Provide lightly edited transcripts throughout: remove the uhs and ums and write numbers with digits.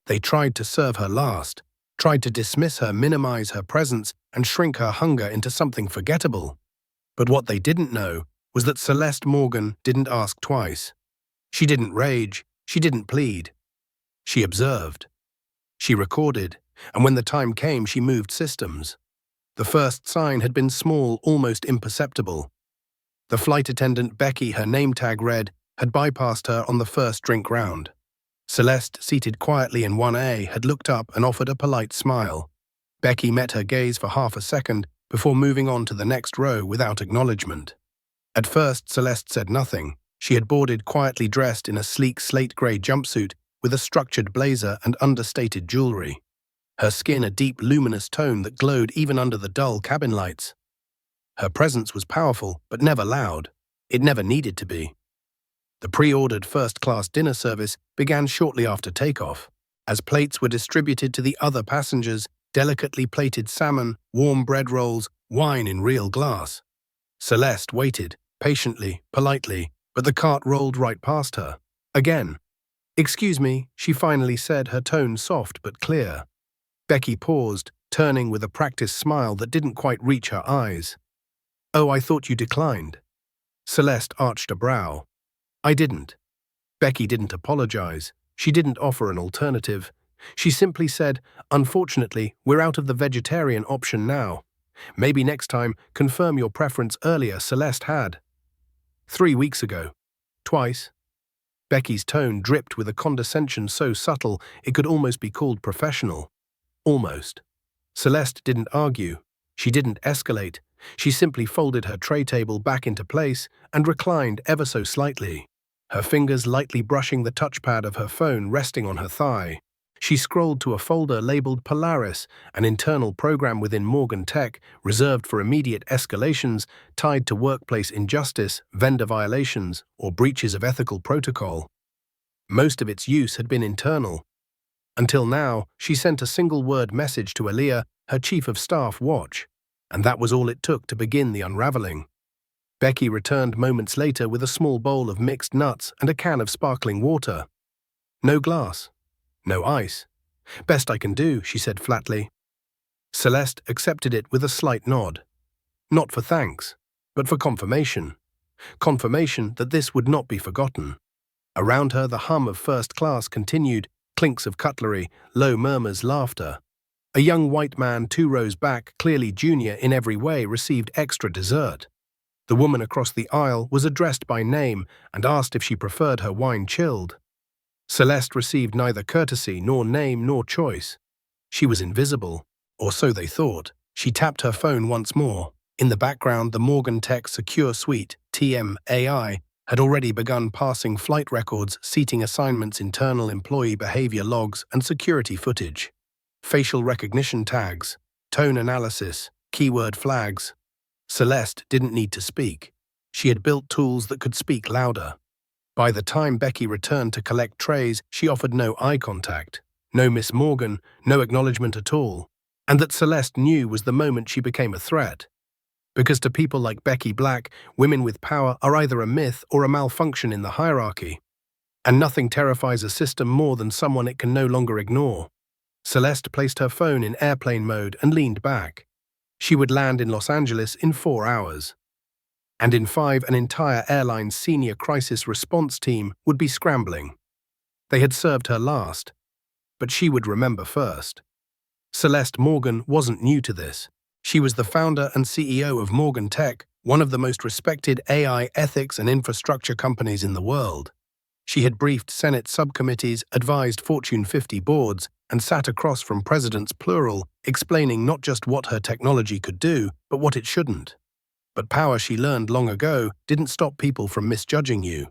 They tried to serve her last, tried to dismiss her, minimize her presence, and shrink her hunger into something forgettable. But what they didn't know was that Celeste Morgan didn't ask twice. She didn't rage, she didn't plead. She observed. She recorded, and when the time came, she moved systems. The first sign had been small, almost imperceptible. The flight attendant Becky, her name tag read, had bypassed her on the first drink round. Celeste, seated quietly in 1A, had looked up and offered a polite smile. Becky met her gaze for half a second before moving on to the next row without acknowledgement. At first, Celeste said nothing. She had boarded quietly dressed in a sleek slate-grey jumpsuit with a structured blazer and understated jewelry. Her skin a deep, luminous tone that glowed even under the dull cabin lights. Her presence was powerful, but never loud. It never needed to be. The pre-ordered first-class dinner service began shortly after takeoff. As plates were distributed to the other passengers, delicately plated salmon, warm bread rolls, wine in real glass. Celeste waited, patiently, politely, but the cart rolled right past her. Again. "Excuse me," she finally said, her tone soft but clear. Becky paused, turning with a practiced smile that didn't quite reach her eyes. "Oh, I thought you declined." Celeste arched a brow. "I didn't." Becky didn't apologize. She didn't offer an alternative. She simply said, "Unfortunately, we're out of the vegetarian option now. Maybe next time, confirm your preference earlier." Celeste had. 3 weeks ago. Twice. Becky's tone dripped with a condescension so subtle it could almost be called professional. Almost. Celeste didn't argue. She didn't escalate. She simply folded her tray table back into place and reclined ever so slightly, her fingers lightly brushing the touchpad of her phone resting on her thigh. She scrolled to a folder labeled Polaris, an internal program within Morgan Tech reserved for immediate escalations tied to workplace injustice, vendor violations, or breaches of ethical protocol. Most of its use had been internal. Until now, she sent a single-word message to Aaliyah, her chief of staff, watch, and that was all it took to begin the unraveling. Becky returned moments later with a small bowl of mixed nuts and a can of sparkling water. No glass. No ice. "Best I can do," she said flatly. Celeste accepted it with a slight nod. Not for thanks, but for confirmation. Confirmation that this would not be forgotten. Around her, the hum of first class continued, clinks of cutlery, low murmurs, laughter. A young white man 2 rows back, clearly junior in every way, received extra dessert. The woman across the aisle was addressed by name and asked if she preferred her wine chilled. Celeste received neither courtesy nor name nor choice. She was invisible, or so they thought. She tapped her phone once more. In the background, the Morgan Tech Secure Suite, TMAI, had already begun passing flight records, seating assignments, internal employee behavior logs, and security footage. Facial recognition tags, tone analysis, keyword flags. Celeste didn't need to speak. She had built tools that could speak louder. By the time Becky returned to collect trays, she offered no eye contact, no Miss Morgan, no acknowledgement at all. And that Celeste knew was the moment she became a threat. Because to people like Becky Black, women with power are either a myth or a malfunction in the hierarchy. And nothing terrifies a system more than someone it can no longer ignore. Celeste placed her phone in airplane mode and leaned back. She would land in Los Angeles in 4 hours. And in 5, an entire airline's senior crisis response team would be scrambling. They had served her last, but she would remember first. Celeste Morgan wasn't new to this. She was the founder and CEO of Morgan Tech, one of the most respected AI ethics and infrastructure companies in the world. She had briefed Senate subcommittees, advised Fortune 50 boards, and sat across from presidents plural, explaining not just what her technology could do, but what it shouldn't. But power, she learned long ago, didn't stop people from misjudging you.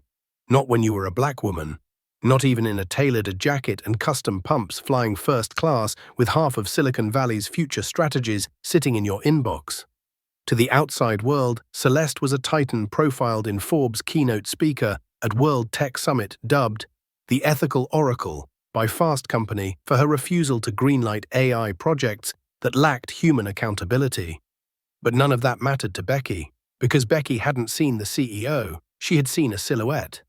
Not when you were a black woman. Not even in a tailored jacket and custom pumps flying first class with half of Silicon Valley's future strategies sitting in your inbox. To the outside world, Celeste was a titan profiled in Forbes' keynote speaker at World Tech Summit, dubbed the ethical oracle by Fast Company for her refusal to greenlight AI projects that lacked human accountability. But none of that mattered to Becky, because Becky hadn't seen the CEO, she had seen a silhouette.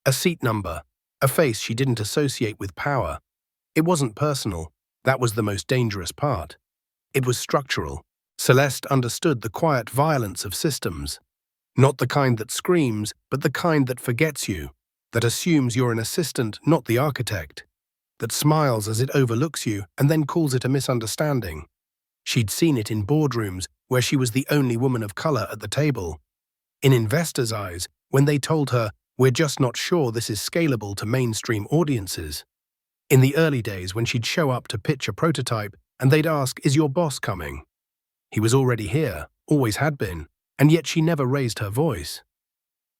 A seat number, a face she didn't associate with power. It wasn't personal. That was the most dangerous part. It was structural. Celeste understood the quiet violence of systems. Not the kind that screams, but the kind that forgets you, that assumes you're an assistant, not the architect, that smiles as it overlooks you and then calls it a misunderstanding. She'd seen it in boardrooms where she was the only woman of color at the table. In investors' eyes, when they told her, "We're just not sure this is scalable to mainstream audiences." In the early days when she'd show up to pitch a prototype and they'd ask, "Is your boss coming?" He was already here, always had been, and yet she never raised her voice.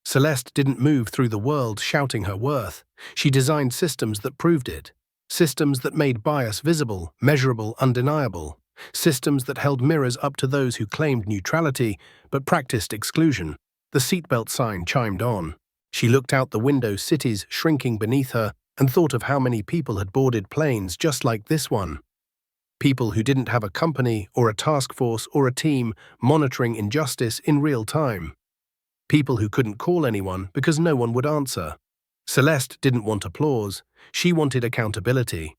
Celeste didn't move through the world shouting her worth. She designed systems that proved it. Systems that made bias visible, measurable, undeniable. Systems that held mirrors up to those who claimed neutrality but practiced exclusion. The seatbelt sign chimed on. She looked out the window, cities shrinking beneath her, and thought of how many people had boarded planes just like this one. People who didn't have a company or a task force or a team monitoring injustice in real time. People who couldn't call anyone because no one would answer. Celeste didn't want applause. She wanted accountability.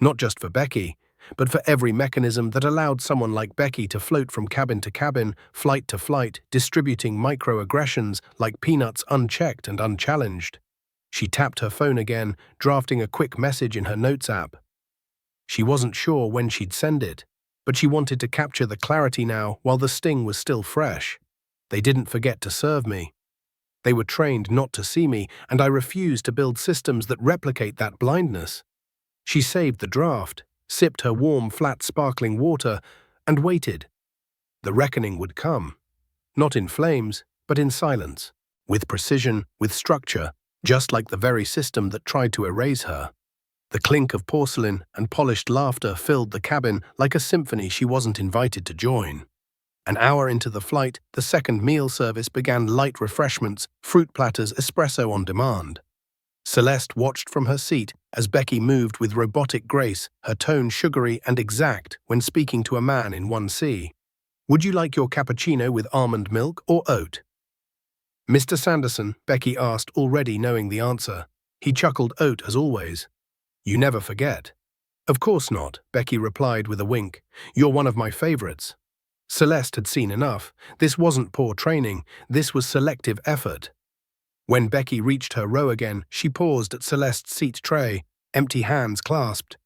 Not just for Becky, but for every mechanism that allowed someone like Becky to float from cabin to cabin, flight to flight, distributing microaggressions like peanuts unchecked and unchallenged. She tapped her phone again, drafting a quick message in her notes app. She wasn't sure when she'd send it, but she wanted to capture the clarity now while the sting was still fresh. They didn't forget to serve me. They were trained not to see me, and I refused to build systems that replicate that blindness. She saved the draft, sipped her warm, flat, sparkling water, and waited. The reckoning would come. Not in flames, but in silence. With precision, with structure, just like the very system that tried to erase her. The clink of porcelain and polished laughter filled the cabin like a symphony she wasn't invited to join. An hour into the flight, the second meal service began. Light refreshments, fruit platters, espresso on demand. Celeste watched from her seat as Becky moved with robotic grace, her tone sugary and exact when speaking to a man in 1C. "Would you like your cappuccino with almond milk or oat?" "Mr. Sanderson," Becky asked, already knowing the answer. He chuckled. "Oat, as always." "You never forget." "Of course not," Becky replied with a wink. "You're one of my favorites." Celeste had seen enough. This wasn't poor training, this was selective effort. When Becky reached her row again, she paused at Celeste's seat tray, empty hands clasped.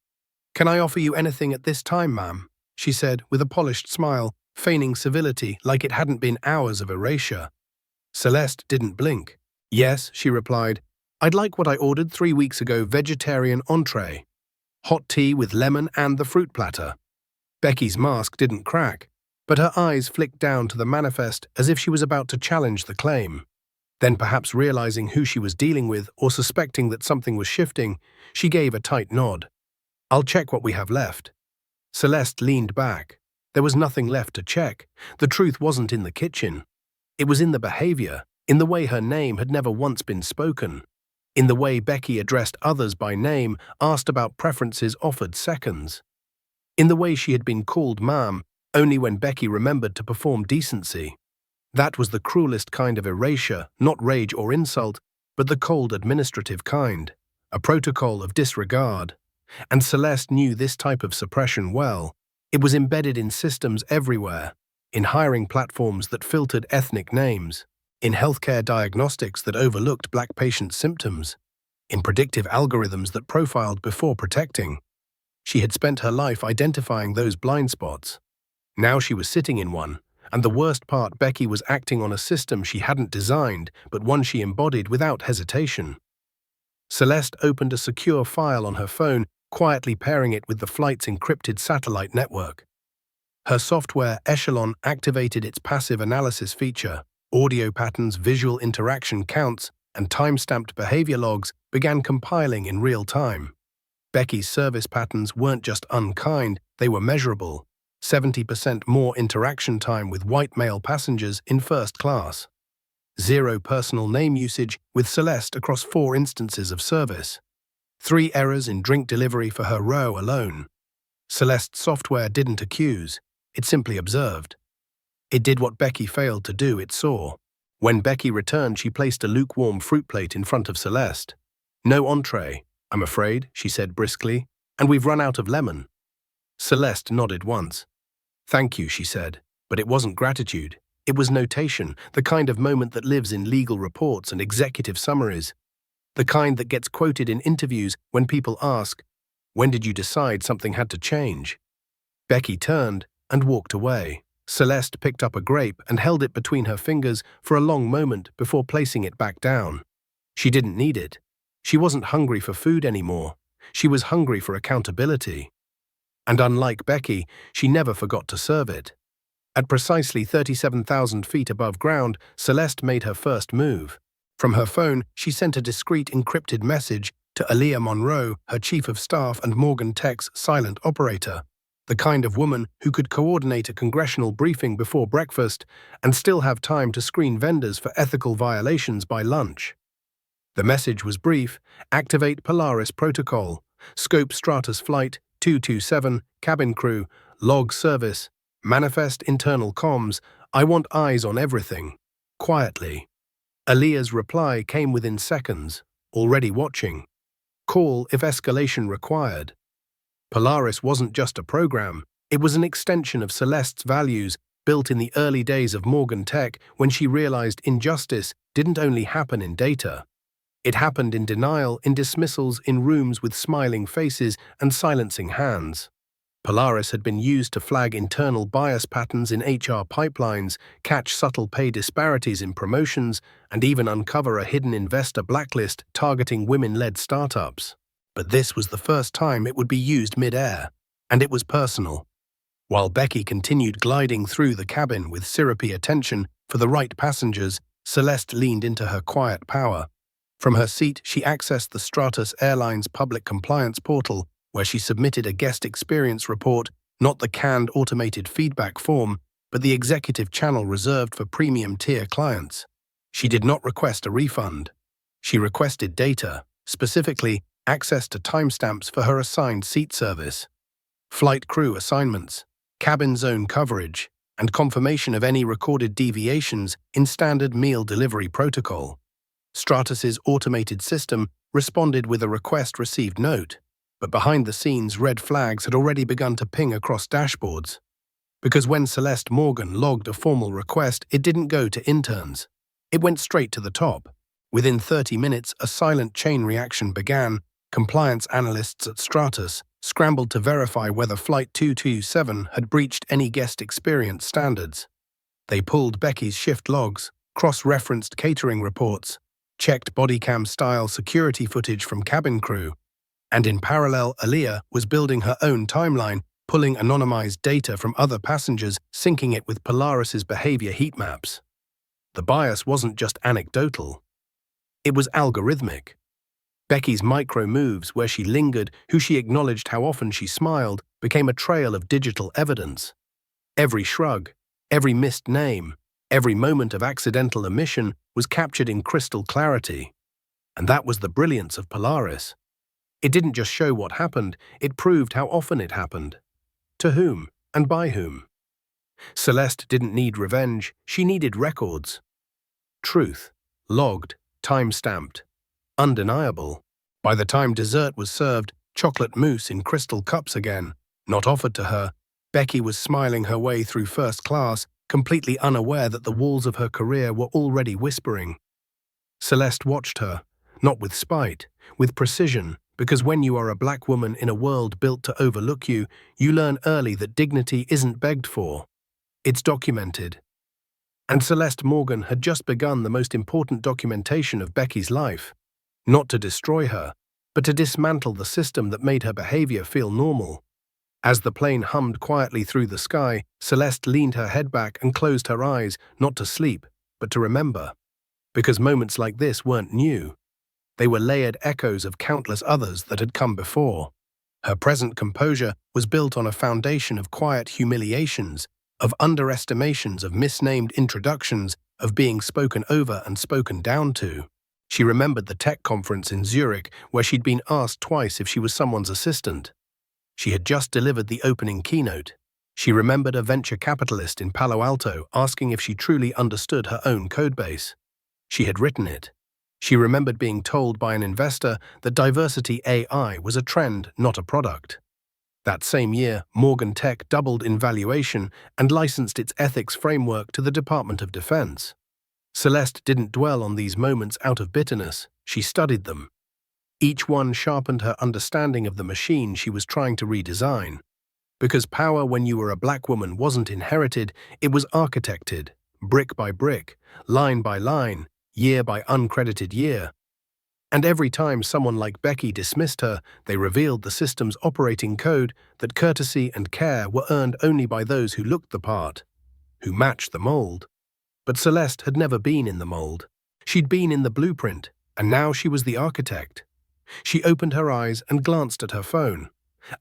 "Can I offer you anything at this time, ma'am?" she said with a polished smile, feigning civility like it hadn't been hours of erasure. Celeste didn't blink. "Yes," she replied. "I'd like what I ordered 3 weeks ago, vegetarian entree. Hot tea with lemon and the fruit platter." Becky's mask didn't crack, but her eyes flicked down to the manifest as if she was about to challenge the claim. Then, perhaps realizing who she was dealing with or suspecting that something was shifting, she gave a tight nod. "I'll check what we have left." Celeste leaned back. There was nothing left to check. The truth wasn't in the kitchen. It was in the behavior, in the way her name had never once been spoken, in the way Becky addressed others by name, asked about preferences, offered seconds, in the way she had been called ma'am only when Becky remembered to perform decency. That was the cruelest kind of erasure, not rage or insult, but the cold administrative kind, a protocol of disregard. And Celeste knew this type of suppression well. It was embedded in systems everywhere, in hiring platforms that filtered ethnic names, in healthcare diagnostics that overlooked black patient symptoms, in predictive algorithms that profiled before protecting. She had spent her life identifying those blind spots. Now she was sitting in one. And the worst part, Becky was acting on a system she hadn't designed, but one she embodied without hesitation. Celeste opened a secure file on her phone, quietly pairing it with the flight's encrypted satellite network. Her software, Echelon, activated its passive analysis feature. Audio patterns, visual interaction counts, and time-stamped behavior logs began compiling in real time. Becky's service patterns weren't just unkind, they were measurable. 70% more interaction time with white male passengers in first class. 0 personal name usage with Celeste across 4 instances of service. 3 errors in drink delivery for her row alone. Celeste's software didn't accuse, it simply observed. It did what Becky failed to do, it saw. When Becky returned, she placed a lukewarm fruit plate in front of Celeste. "No entree, I'm afraid," she said briskly. And we've run out of lemon. Celeste nodded once. Thank you, she said, but it wasn't gratitude. It was notation, the kind of moment that lives in legal reports and executive summaries. The kind that gets quoted in interviews when people ask, "When did you decide something had to change?" Becky turned and walked away. Celeste picked up a grape and held it between her fingers for a long moment before placing it back down. She didn't need it. She wasn't hungry for food anymore. She was hungry for accountability. And unlike Becky, she never forgot to serve it. At precisely 37,000 feet above ground, Celeste made her first move. From her phone, she sent a discreet encrypted message to Aaliyah Monroe, her chief of staff and Morgan Tech's silent operator, the kind of woman who could coordinate a congressional briefing before breakfast and still have time to screen vendors for ethical violations by lunch. The message was brief: activate Polaris protocol, scope Stratus Flight 227, cabin crew, log service, manifest internal comms, I want eyes on everything. Quietly. Aaliyah's reply came within seconds, already watching. Call if escalation required. Polaris wasn't just a program, it was an extension of Celeste's values, built in the early days of Morgan Tech when she realized injustice didn't only happen in data. It happened in denial, in dismissals, in rooms with smiling faces and silencing hands. Polaris had been used to flag internal bias patterns in HR pipelines, catch subtle pay disparities in promotions, and even uncover a hidden investor blacklist targeting women-led startups. But this was the first time it would be used mid-air, and it was personal. While Becky continued gliding through the cabin with syrupy attention for the right passengers, Celeste leaned into her quiet power. From her seat, she accessed the Stratus Airlines public compliance portal, where she submitted a guest experience report, not the canned automated feedback form, but the executive channel reserved for premium-tier clients. She did not request a refund. She requested data, specifically access to timestamps for her assigned seat service, flight crew assignments, cabin zone coverage, and confirmation of any recorded deviations in standard meal delivery protocol. Stratus's automated system responded with a request received note, but behind the scenes red flags had already begun to ping across dashboards. Because when Celeste Morgan logged a formal request, it didn't go to interns. It went straight to the top. Within 30 minutes, a silent chain reaction began. Compliance analysts at Stratus scrambled to verify whether Flight 227 had breached any guest experience standards. They pulled Becky's shift logs, cross-referenced catering reports, checked bodycam-style security footage from cabin crew, and in parallel, Aaliyah was building her own timeline, pulling anonymized data from other passengers, syncing it with Polaris's behavior heat maps. The bias wasn't just anecdotal. It was algorithmic. Becky's micro moves, where she lingered, who she acknowledged, how often she smiled, became a trail of digital evidence. Every shrug, every missed name, every moment of accidental omission was captured in crystal clarity. And that was the brilliance of Polaris. It didn't just show what happened, it proved how often it happened. To whom, and by whom. Celeste didn't need revenge, she needed records. Truth, logged, time-stamped, undeniable. By the time dessert was served, chocolate mousse in crystal cups again, not offered to her, Becky was smiling her way through first class, completely unaware that the walls of her career were already whispering. Celeste watched her, not with spite, with precision, because when you are a black woman in a world built to overlook you, you learn early that dignity isn't begged for. It's documented. And Celeste Morgan had just begun the most important documentation of Becky's life. Not to destroy her, but to dismantle the system that made her behavior feel normal. As the plane hummed quietly through the sky, Celeste leaned her head back and closed her eyes, not to sleep, but to remember. Because moments like this weren't new. They were layered echoes of countless others that had come before. Her present composure was built on a foundation of quiet humiliations, of underestimations, of misnamed introductions, of being spoken over and spoken down to. She remembered the tech conference in Zurich where she'd been asked twice if she was someone's assistant. She had just delivered the opening keynote. She remembered a venture capitalist in Palo Alto asking if she truly understood her own codebase. She had written it. She remembered being told by an investor that diversity AI was a trend, not a product. That same year, Morgan Tech doubled in valuation and licensed its ethics framework to the Department of Defense. Celeste didn't dwell on these moments out of bitterness, she studied them. Each one sharpened her understanding of the machine she was trying to redesign. Because power when you were a black woman wasn't inherited, it was architected, brick by brick, line by line, year by uncredited year. And every time someone like Becky dismissed her, they revealed the system's operating code that courtesy and care were earned only by those who looked the part, who matched the mold. But Celeste had never been in the mold. She'd been in the blueprint, and now she was the architect. She opened her eyes and glanced at her phone.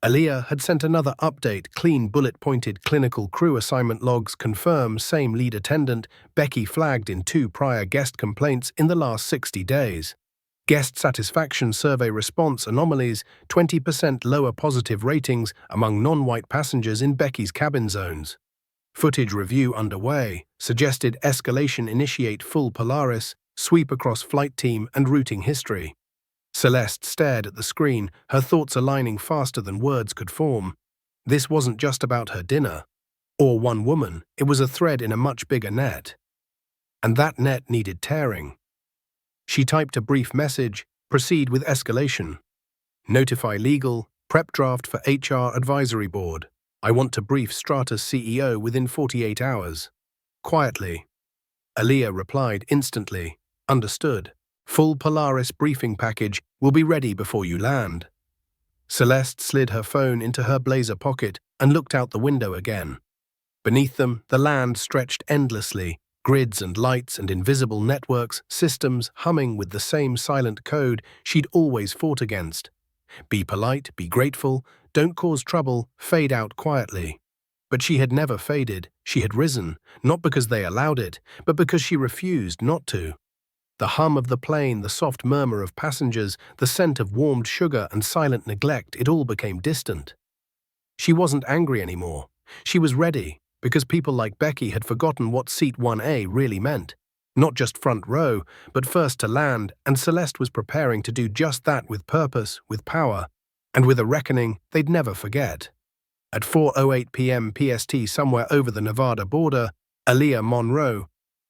Aaliyah had sent another update. Clean bullet-pointed clinical crew assignment logs confirm same lead attendant. Becky flagged in 2 prior guest complaints in the last 60 days. Guest satisfaction survey response anomalies, 20% lower positive ratings among non-white passengers in Becky's cabin zones. Footage review underway, suggested escalation. Initiate full Polaris, sweep across flight team and routing history. Celeste stared at the screen, her thoughts aligning faster than words could form. This wasn't just about her dinner, or one woman, it was a thread in a much bigger net. And that net needed tearing. She typed a brief message, proceed with escalation. Notify legal, prep draft for HR advisory board. I want to brief Strata's CEO within 48 hours. Quietly. Aaliyah replied instantly, understood. Full Polaris briefing package will be ready before you land. Celeste slid her phone into her blazer pocket and looked out the window again. Beneath them, the land stretched endlessly, grids and lights and invisible networks, systems humming with the same silent code she'd always fought against. Be polite, be grateful, don't cause trouble, fade out quietly. But she had never faded, she had risen, not because they allowed it, but because she refused not to. The hum of the plane, the soft murmur of passengers, the scent of warmed sugar and silent neglect, it all became distant. She wasn't angry anymore. She was ready, because people like Becky had forgotten what Seat 1A really meant. Not just front row, but first to land, and Celeste was preparing to do just that with purpose, with power, and with a reckoning they'd never forget. At 4:08 p.m. PST somewhere over the Nevada border, Aaliyah Monroe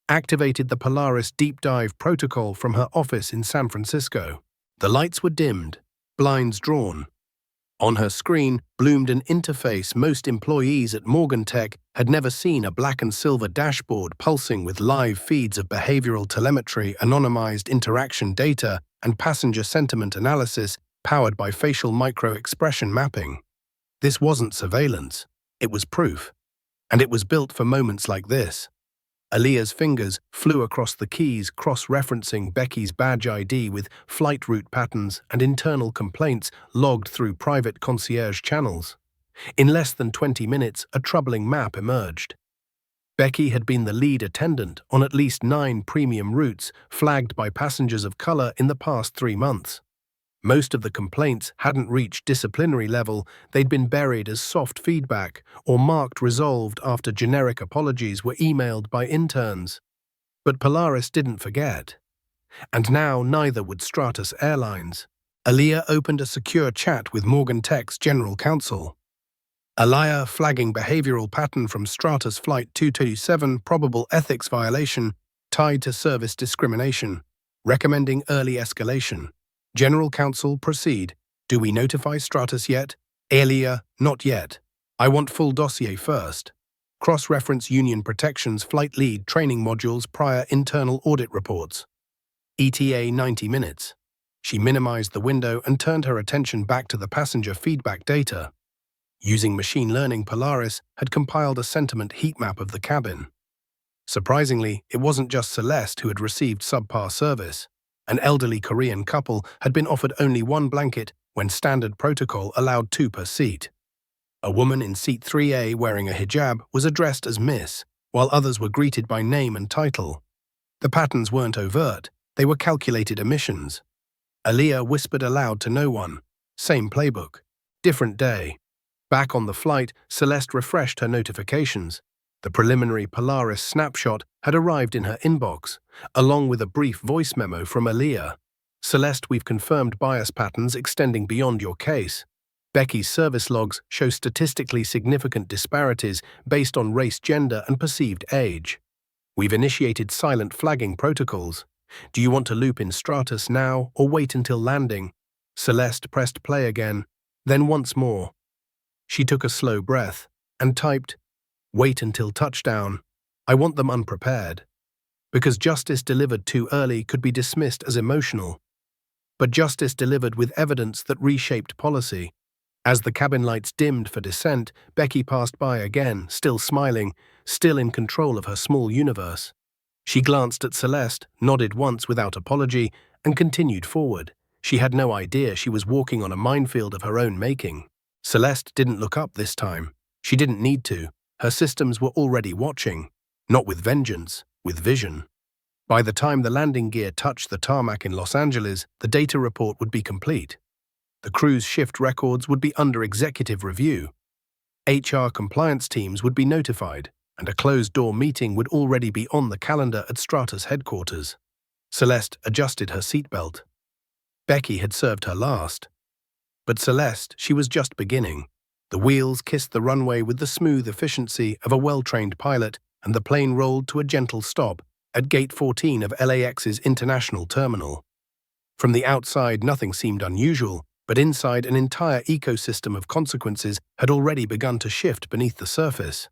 activated the Polaris deep dive protocol from her office in San Francisco. The lights were dimmed, blinds drawn. On her screen bloomed an interface most employees at Morgan Tech had never seen, a black and silver dashboard pulsing with live feeds of behavioral telemetry, anonymized interaction data, and passenger sentiment analysis powered by facial micro-expression mapping. This wasn't surveillance, it was proof. And it was built for moments like this. Aaliyah's fingers flew across the keys, cross-referencing Becky's badge ID with flight route patterns and internal complaints logged through private concierge channels. In less than 20 minutes, a troubling map emerged. Becky had been the lead attendant on at least 9 premium routes flagged by passengers of color in the past 3 months. Most of the complaints hadn't reached disciplinary level, they'd been buried as soft feedback or marked resolved after generic apologies were emailed by interns. But Polaris didn't forget. And now neither would Stratus Airlines. Aaliyah opened a secure chat with Morgan Tech's general counsel. Aaliyah flagging behavioral pattern from Stratus Flight 227, probable ethics violation tied to service discrimination, recommending early escalation. General counsel, proceed. Do we notify Stratus yet? Aaliyah, not yet. I want full dossier first. Cross-reference union protections, flight lead training modules, prior internal audit reports. ETA 90 minutes. She minimized the window and turned her attention back to the passenger feedback data. Using machine learning, Polaris had compiled a sentiment heat map of the cabin. Surprisingly, it wasn't just Celeste who had received subpar service. An elderly Korean couple had been offered only 1 blanket when standard protocol allowed 2 per seat. A woman in seat 3A wearing a hijab was addressed as Miss, while others were greeted by name and title. The patterns weren't overt, they were calculated omissions. Aaliyah whispered aloud to no one. Same playbook. Different day. Back on the flight, Celeste refreshed her notifications. The preliminary Polaris snapshot had arrived in her inbox, along with a brief voice memo from Aaliyah. Celeste, we've confirmed bias patterns extending beyond your case. Becky's service logs show statistically significant disparities based on race, gender, and perceived age. We've initiated silent flagging protocols. Do you want to loop in Stratus now or wait until landing? Celeste pressed play again, then once more. She took a slow breath and typed, "Wait until touchdown. I want them unprepared." Because justice delivered too early could be dismissed as emotional. But justice delivered with evidence that reshaped policy. As the cabin lights dimmed for descent, Becky passed by again, still smiling, still in control of her small universe. She glanced at Celeste, nodded once without apology, and continued forward. She had no idea she was walking on a minefield of her own making. Celeste didn't look up this time. She didn't need to. Her systems were already watching. Not with vengeance, with vision. By the time the landing gear touched the tarmac in Los Angeles, the data report would be complete. The crew's shift records would be under executive review. HR compliance teams would be notified, and a closed-door meeting would already be on the calendar at Stratus headquarters. Celeste adjusted her seatbelt. Becky had served her last. But Celeste, she was just beginning. The wheels kissed the runway with the smooth efficiency of a well-trained pilot, and the plane rolled to a gentle stop at Gate 14 of LAX's International Terminal. From the outside, nothing seemed unusual, but inside, an entire ecosystem of consequences had already begun to shift beneath the surface.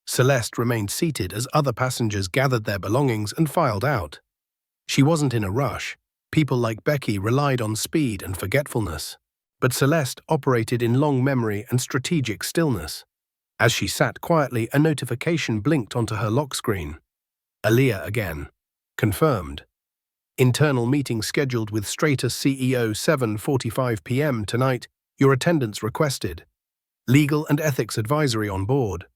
Celeste remained seated as other passengers gathered their belongings and filed out. She wasn't in a rush. People like Becky relied on speed and forgetfulness. But Celeste operated in long memory and strategic stillness. As she sat quietly, a notification blinked onto her lock screen. Aaliyah again. Confirmed. Internal meeting scheduled with Stratus CEO 7:45 p.m. tonight. Your attendance requested. Legal and ethics advisory on board.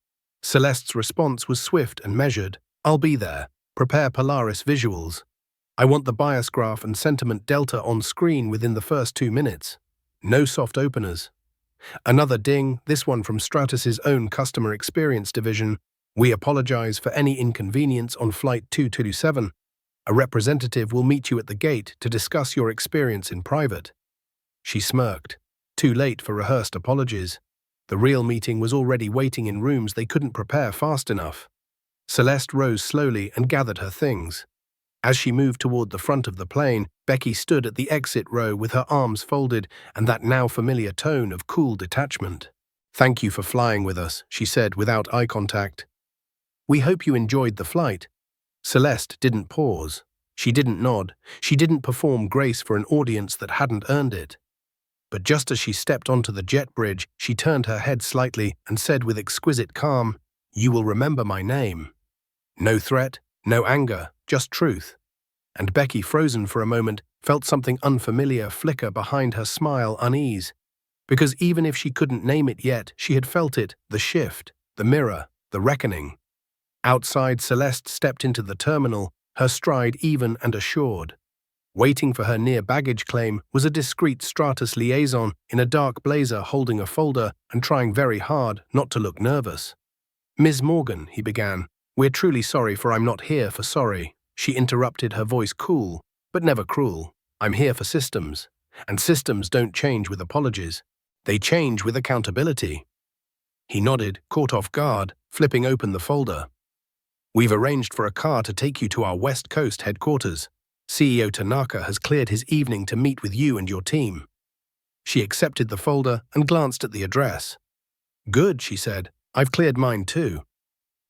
Celeste's response was swift and measured. I'll be there. Prepare Polaris visuals. I want the bias graph and sentiment delta on screen within the first 2 minutes. No soft openers. Another ding, this one from Stratus's own customer experience division. We apologize for any inconvenience on Flight 227. A representative will meet you at the gate to discuss your experience in private. She smirked. Too late for rehearsed apologies. The real meeting was already waiting in rooms they couldn't prepare fast enough. Celeste rose slowly and gathered her things. As she moved toward the front of the plane, Becky stood at the exit row with her arms folded and that now familiar tone of cool detachment. Thank you for flying with us, she said without eye contact. We hope you enjoyed the flight. Celeste didn't pause. She didn't nod. She didn't perform grace for an audience that hadn't earned it. But just as she stepped onto the jet bridge, she turned her head slightly and said with exquisite calm, "You will remember my name." No threat, no anger, just truth. And Becky, frozen for a moment, felt something unfamiliar flicker behind her smile, unease. Because even if she couldn't name it yet, she had felt it, the shift, the mirror, the reckoning. Outside, Celeste stepped into the terminal, her stride even and assured. Waiting for her near baggage claim was a discreet Stratus liaison in a dark blazer holding a folder and trying very hard not to look nervous. "Ms. Morgan," he began, "we're truly sorry for I'm not here for sorry." She interrupted, her voice cool, but never cruel. "I'm here for systems, and systems don't change with apologies. They change with accountability." He nodded, caught off guard, flipping open the folder. "We've arranged for a car to take you to our West Coast headquarters. CEO Tanaka has cleared his evening to meet with you and your team." She accepted the folder and glanced at the address. "Good," she said. "I've cleared mine too."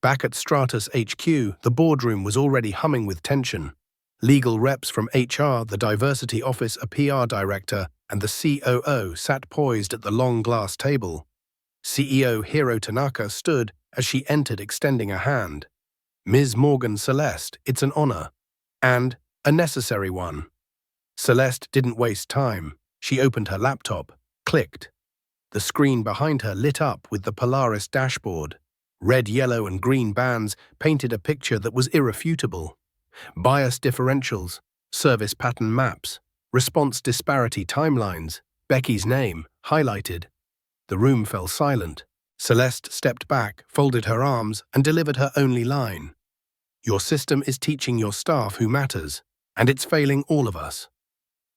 Back at Stratus HQ, the boardroom was already humming with tension. Legal reps from HR, the diversity office, a PR director, and the COO sat poised at the long glass table. CEO Hiro Tanaka stood as she entered, extending a hand. "Ms. Morgan Celeste, it's an honor. And a necessary one." Celeste didn't waste time. She opened her laptop, clicked. The screen behind her lit up with the Polaris dashboard. Red, yellow, and green bands painted a picture that was irrefutable. Bias differentials, service pattern maps, response disparity timelines, Becky's name, highlighted. The room fell silent. Celeste stepped back, folded her arms, and delivered her only line. Your system is teaching your staff who matters, and it's failing all of us.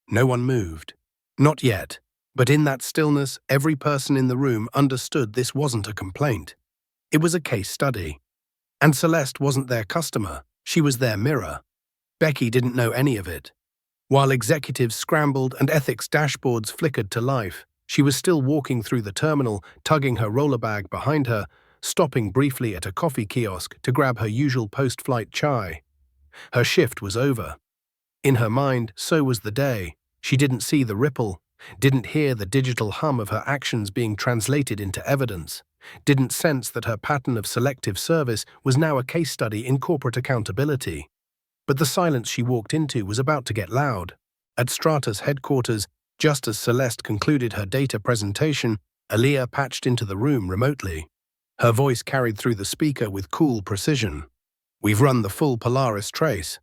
No one moved. Not yet. But in that stillness, every person in the room understood this wasn't a complaint. It was a case study. And Celeste wasn't their customer. She was their mirror. Becky didn't know any of it. While executives scrambled and ethics dashboards flickered to life, she was still walking through the terminal, tugging her roller bag behind her, stopping briefly at a coffee kiosk to grab her usual post-flight chai. Her shift was over. In her mind, so was the day. She didn't see the ripple, didn't hear the digital hum of her actions being translated into evidence, didn't sense that her pattern of selective service was now a case study in corporate accountability. But the silence she walked into was about to get loud. At Strata's headquarters, just as Celeste concluded her data presentation, Aaliyah patched into the room remotely. Her voice carried through the speaker with cool precision. We've run the full Polaris trace.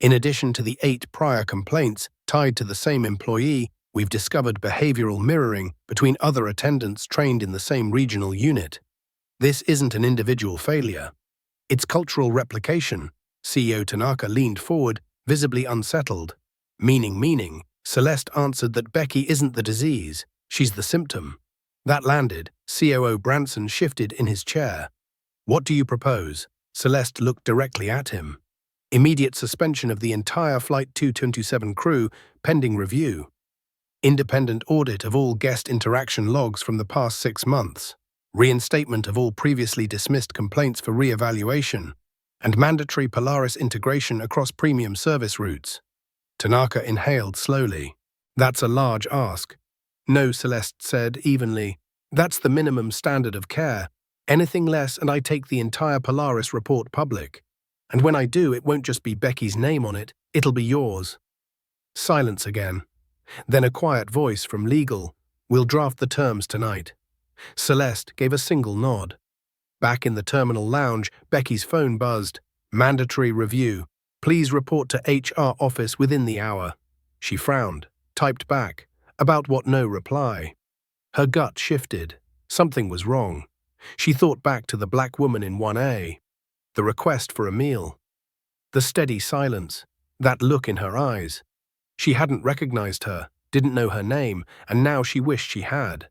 In addition to the 8 prior complaints tied to the same employee, we've discovered behavioral mirroring between other attendants trained in the same regional unit. This isn't an individual failure. It's cultural replication. CEO Tanaka leaned forward, visibly unsettled. Meaning, Celeste answered that Becky isn't the disease, she's the symptom. That landed. COO Branson shifted in his chair. What do you propose? Celeste looked directly at him. Immediate suspension of the entire Flight 227 crew, pending review. Independent audit of all guest interaction logs from the past 6 months. Reinstatement of all previously dismissed complaints for re-evaluation. And mandatory Polaris integration across premium service routes. Tanaka inhaled slowly. That's a large ask. No, Celeste said evenly. That's the minimum standard of care. Anything less and I take the entire Polaris report public. And when I do, it won't just be Becky's name on it, it'll be yours. Silence again. Then a quiet voice from legal. We'll draft the terms tonight. Celeste gave a single nod. Back in the terminal lounge, Becky's phone buzzed. Mandatory review. Please report to HR office within the hour. She frowned, typed back. About what? No reply. Her gut shifted. Something was wrong. She thought back to the black woman in 1A. The request for a meal. The steady silence. That look in her eyes. She hadn't recognized her, didn't know her name, and now she wished she had.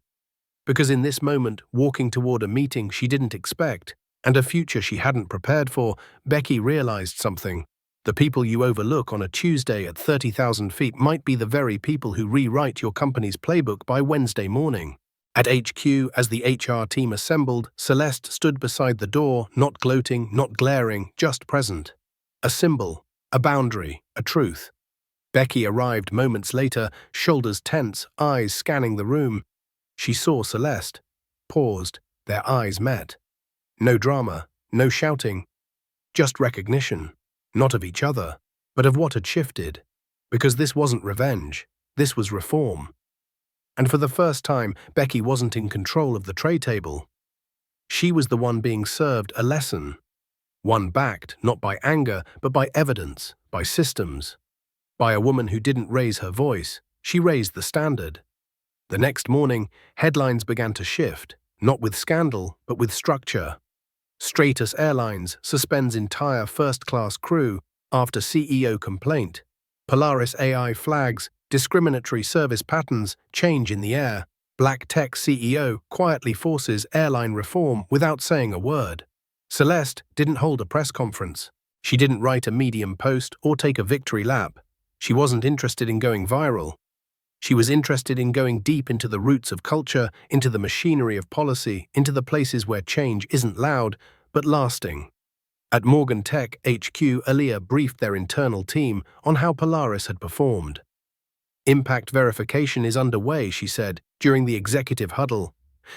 Because in this moment, walking toward a meeting she didn't expect, and a future she hadn't prepared for, Becky realized something. The people you overlook on a Tuesday at 30,000 feet might be the very people who rewrite your company's playbook by Wednesday morning. At HQ, as the HR team assembled, Celeste stood beside the door, not gloating, not glaring, just present. A symbol, a boundary, a truth. Becky arrived moments later, shoulders tense, eyes scanning the room. She saw Celeste, paused, their eyes met. No drama, no shouting, just recognition, not of each other, but of what had shifted. Because this wasn't revenge, this was reform. And for the first time, Becky wasn't in control of the tray table. She was the one being served a lesson. One backed, not by anger, but by evidence, by systems. By a woman who didn't raise her voice, she raised the standard. The next morning, headlines began to shift, not with scandal, but with structure. Stratus Airlines suspends entire first-class crew after CEO complaint. Polaris AI flags discriminatory service patterns change in the air. Black Tech CEO quietly forces airline reform without saying a word. Celeste didn't hold a press conference. She didn't write a Medium post or take a victory lap. She wasn't interested in going viral. She was interested in going deep into the roots of culture, into the machinery of policy, into the places where change isn't loud, but lasting. At Morgan Tech HQ, Aaliyah briefed their internal team on how Polaris had performed. Impact verification is underway, she said, during the executive huddle.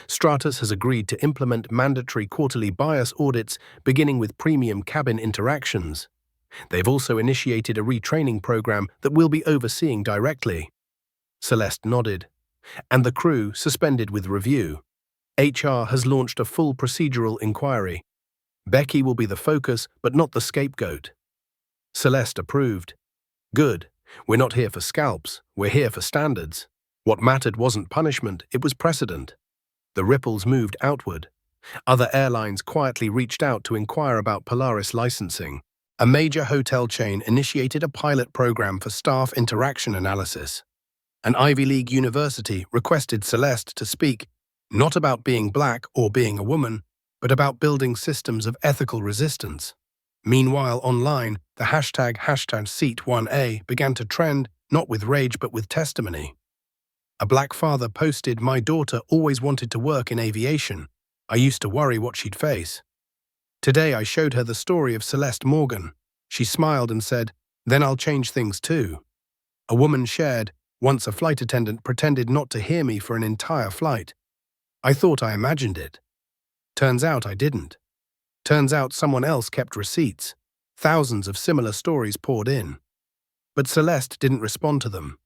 Stratus has agreed to implement mandatory quarterly bias audits, beginning with premium cabin interactions. They've also initiated a retraining program that we'll be overseeing directly. Celeste nodded. And the crew suspended with review. HR has launched a full procedural inquiry. Becky will be the focus, but not the scapegoat. Celeste approved. Good. We're not here for scalps, we're here for standards. What mattered wasn't punishment, it was precedent. The ripples moved outward. Other airlines quietly reached out to inquire about Polaris licensing. A major hotel chain initiated a pilot program for staff interaction analysis. An Ivy League university requested Celeste to speak not about being black or being a woman, but about building systems of ethical resistance. Meanwhile, online, the hashtag Seat1A began to trend, not with rage but with testimony. A black father posted, "My daughter always wanted to work in aviation. I used to worry what she'd face. Today I showed her the story of Celeste Morgan. She smiled and said, 'Then I'll change things too.'" A woman shared, "Once a flight attendant pretended not to hear me for an entire flight. I thought I imagined it. Turns out I didn't. Turns out someone else kept receipts." Thousands of similar stories poured in. But Celeste didn't respond to them.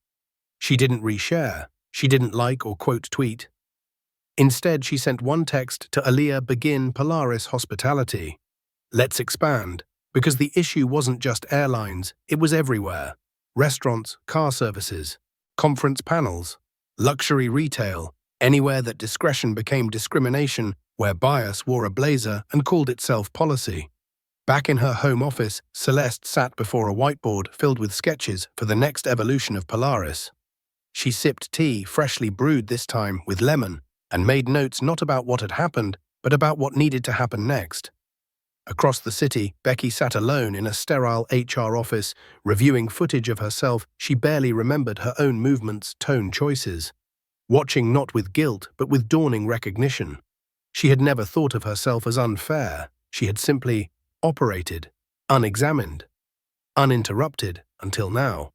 She didn't reshare. She didn't like or quote tweet. Instead, she sent one text to Aliyah Begin Polaris Hospitality. "Let's expand," because the issue wasn't just airlines, it was everywhere. Restaurants, car services, conference panels, luxury retail, anywhere that discretion became discrimination, where bias wore a blazer and called itself policy. Back in her home office, Celeste sat before a whiteboard filled with sketches for the next evolution of Polaris. She sipped tea, freshly brewed this time with lemon, and made notes not about what had happened, but about what needed to happen next. Across the city, Becky sat alone in a sterile HR office, reviewing footage of herself. She barely remembered her own movements, tone choices. Watching not with guilt, but with dawning recognition. She had never thought of herself as unfair. She had simply operated, unexamined, uninterrupted, until now.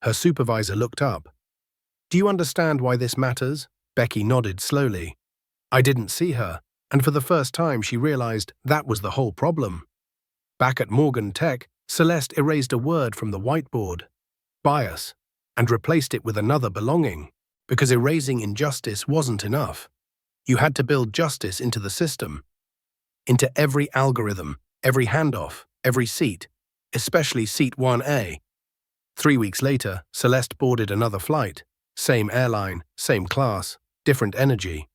Her supervisor looked up. "Do you understand why this matters?" Becky nodded slowly. "I didn't see her, and for the first time she realized that was the whole problem. Back at Morgan Tech, Celeste erased a word from the whiteboard, bias, and replaced it with another belonging, because erasing injustice wasn't enough. You had to build justice into the system, into every algorithm, every handoff, every seat, especially Seat 1A. 3 weeks later, Celeste boarded another flight. Same airline, same class, different energy.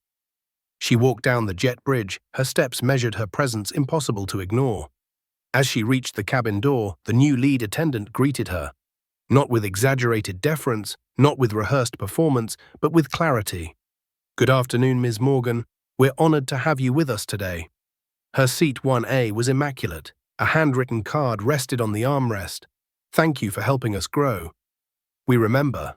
She walked down the jet bridge, her steps measured her presence impossible to ignore. As she reached the cabin door, the new lead attendant greeted her. Not with exaggerated deference, not with rehearsed performance, but with clarity. "Good afternoon, Ms. Morgan. We're honored to have you with us today." Her Seat 1A was immaculate. A handwritten card rested on the armrest. "Thank you for helping us grow. We remember."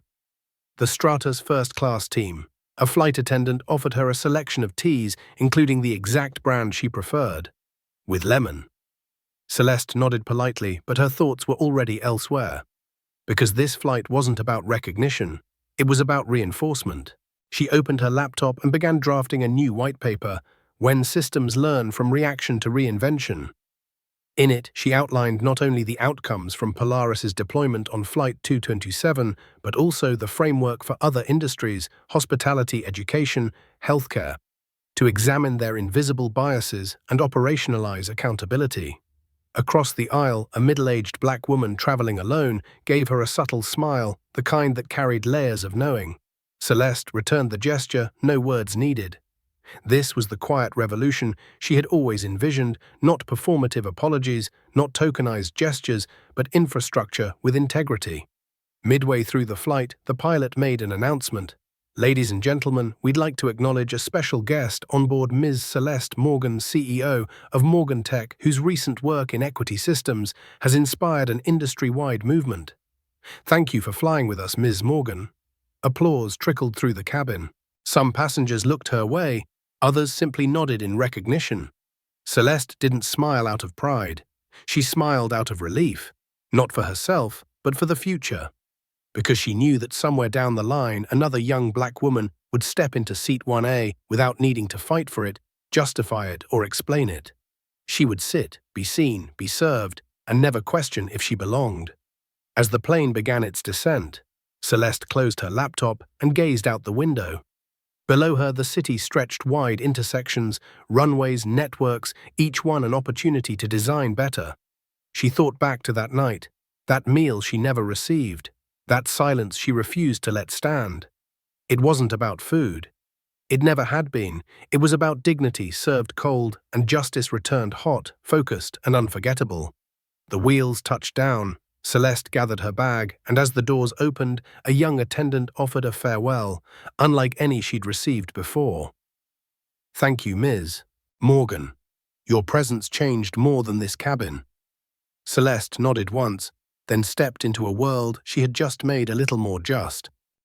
The Strata's first-class team. A flight attendant offered her a selection of teas, including the exact brand she preferred, with lemon. Celeste nodded politely, but her thoughts were already elsewhere. Because this flight wasn't about recognition, it was about reinforcement. She opened her laptop and began drafting a new white paper, "When Systems Learn from Reaction to Reinvention." In it, she outlined not only the outcomes from Polaris's deployment on Flight 227, but also the framework for other industries, hospitality, education, healthcare, to examine their invisible biases and operationalize accountability. Across the aisle, a middle-aged black woman traveling alone gave her a subtle smile, the kind that carried layers of knowing. Celeste returned the gesture, no words needed. This was the quiet revolution she had always envisioned, not performative apologies, not tokenized gestures, but infrastructure with integrity. Midway through the flight, the pilot made an announcement. "Ladies and gentlemen, we'd like to acknowledge a special guest on board, Ms. Celeste Morgan, CEO of Morgan Tech, whose recent work in equity systems has inspired an industry-wide movement. Thank you for flying with us, Ms. Morgan." Applause trickled through the cabin. Some passengers looked her way, others simply nodded in recognition. Celeste didn't smile out of pride. She smiled out of relief, not for herself, but for the future. Because she knew that somewhere down the line, another young black woman would step into Seat 1A without needing to fight for it, justify it, or explain it. She would sit, be seen, be served, and never question if she belonged. As the plane began its descent, Celeste closed her laptop and gazed out the window. Below her, the city stretched wide intersections, runways, networks, each one an opportunity to design better. She thought back to that night, that meal she never received, that silence she refused to let stand. It wasn't about food. It never had been. It was about dignity served cold and justice returned hot, focused, and unforgettable. The wheels touched down. Celeste gathered her bag, and as the doors opened, a young attendant offered a farewell, unlike any she'd received before. "Thank you, Ms. Morgan. Your presence changed more than this cabin." Celeste nodded once, then stepped into a world she had just made a little more just.